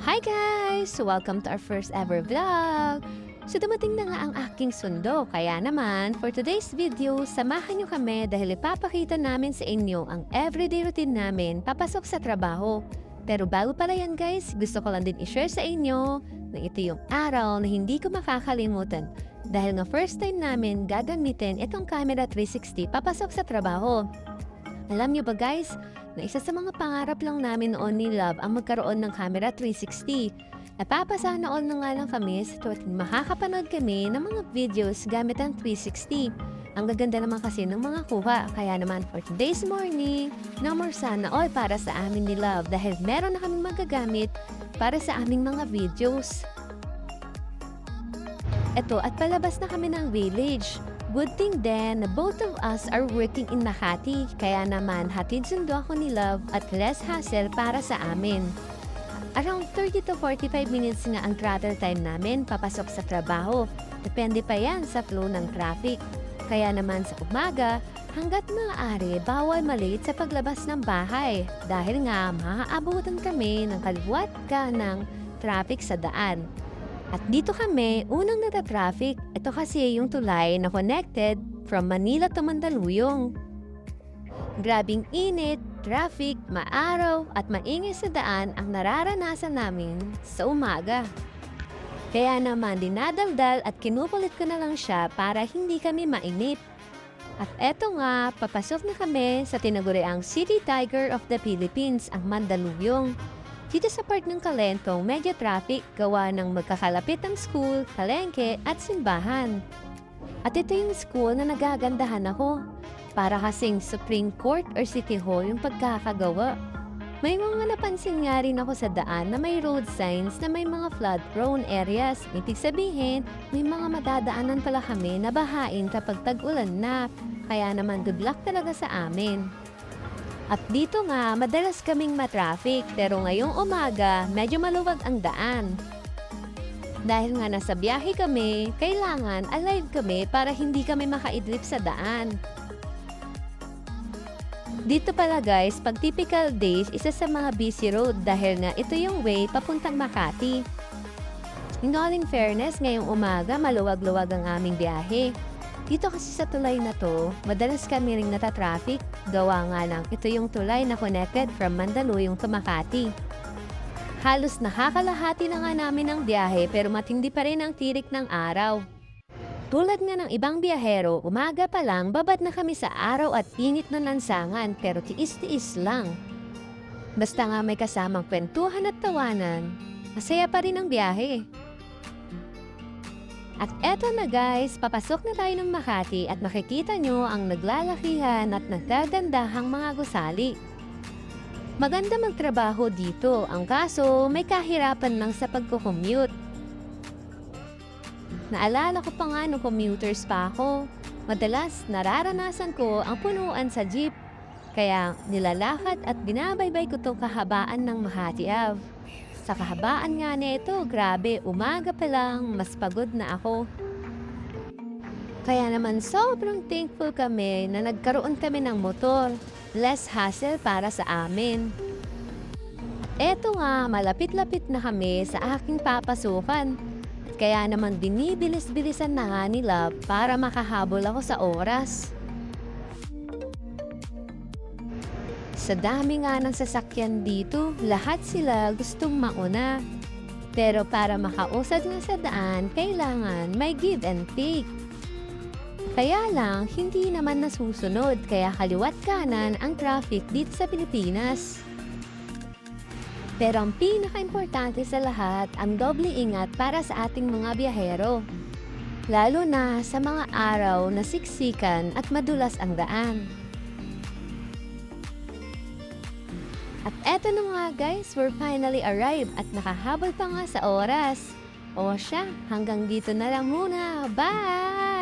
Hi guys! Welcome to our first ever vlog! So dumating na nga ang aking sundo, kaya naman for today's video, samahan nyo kami dahil ipapakita namin sa inyo ang everyday routine namin papasok sa trabaho. Pero bago pala yan guys, gusto ko lang din i-share sa inyo na ito yung araw na hindi ko makakalimutan. Dahil nga first time namin gagamitin itong camera 360 papasok sa trabaho. Alam nyo ba guys, na isa sa mga pangarap lang namin noon ni Love ang magkaroon ng camera 360. Napapasana all na nga lang kami sa tuwing makakapanood kami ng mga videos gamit ang 360. Ang gaganda naman kasi ng mga kuha, kaya naman for today's morning, no more sana all para sa amin ni Love dahil meron na kaming magagamit para sa aming mga videos. Eto at palabas na kami ng village. Good thing then na both of us are working in Makati, kaya naman hatid sundo ako ni Love at less hassle para sa amin. Around 30 to 45 minutes nga ang travel time namin papasok sa trabaho. Depende pa yan sa flow ng traffic. Kaya naman sa umaga, hanggat maaari bawal malate sa paglabas ng bahay dahil nga maaabutan kami ng kaliwat ka ng traffic sa daan. At dito kami, unang nata-traffic. Ito kasi yung tulay na connected from Manila to Mandaluyong. Grabing init, traffic, maaraw at maingay sa daan ang nararanasan namin sa umaga. Kaya naman dinadaldal at kinukulit ko na lang siya para hindi kami mainip. At eto nga, papasok na kami sa tinaguriang City Tiger of the Philippines, ang Mandaluyong. Dito sa part ng Kalentong, medyo traffic gawa ng magkakalapit ang school, palengke at simbahan. At ito yung school na nagagandahan ako. Para kasing Supreme Court or City Hall yung pagkakagawa. May mga napansin nga rin ako sa daan na may road signs na may mga flood-prone areas. Ibig sabihin, may mga madadaanan pala kami na bahain kapag tag-ulan na. Kaya naman good luck talaga sa amin. At dito nga, madalas kaming matraffic pero ngayong umaga, medyo maluwag ang daan. Dahil nga nasa biyahe kami, kailangan alive kami para hindi kami makaidlip sa daan. Dito pala guys, pag typical days, isa sa mga busy road dahil nga ito yung way papuntang Makati. In all in fairness, ngayong umaga, maluwag-luwag ang aming biyahe. Dito kasi sa tulay na to, madalas kami ring natatraffic. Gawa nga lang, ito yung tulay na connected from Mandaluyong to Makati. Halos nakakalahati na nga namin ang biyahe pero matindi pa rin ang tirik ng araw. Tulad nga ng ibang biyahero, umaga pa lang babad na kami sa araw at init na lansangan pero tiis-tiis lang. Basta nga may kasamang kwentuhan at tawanan, masaya pa rin ang biyahe. At eto na guys, papasok na tayo ng Makati at makikita nyo ang naglalakihan at nagagandahang mga gusali. Maganda magtrabaho dito, ang kaso may kahirapan lang sa pagko-commute. Naalala ko pa nga nung commuters pa ako, madalas nararanasan ko ang punuan sa jeep. Kaya nilalakad at binabaybay ko tong kahabaan ng Makati Ave. Sa kahabaan nga nito, grabe, umaga pa lang, mas pagod na ako. Kaya naman sobrang thankful kami na nagkaroon kami ng motor. Less hassle para sa amin. Eto nga, malapit-lapit na kami sa aking papasukan. Kaya naman binibilis-bilisan na nga ni Love para makahabol ako sa oras. Sa dami nga ng sasakyan dito, lahat sila gustong mauna. Pero para makausad nga sa daan, kailangan may give and take. Kaya lang, hindi naman nasusunod, kaya kaliwat kanan ang traffic dito sa Pilipinas. Pero ang pinaka-importante sa lahat, ang doble ingat para sa ating mga biyahero. Lalo na sa mga araw na siksikan at madulas ang daan. At eto na nga guys, we're finally arrived at nakahabol pa nga sa oras. O siya, hanggang dito na lang muna. Bye!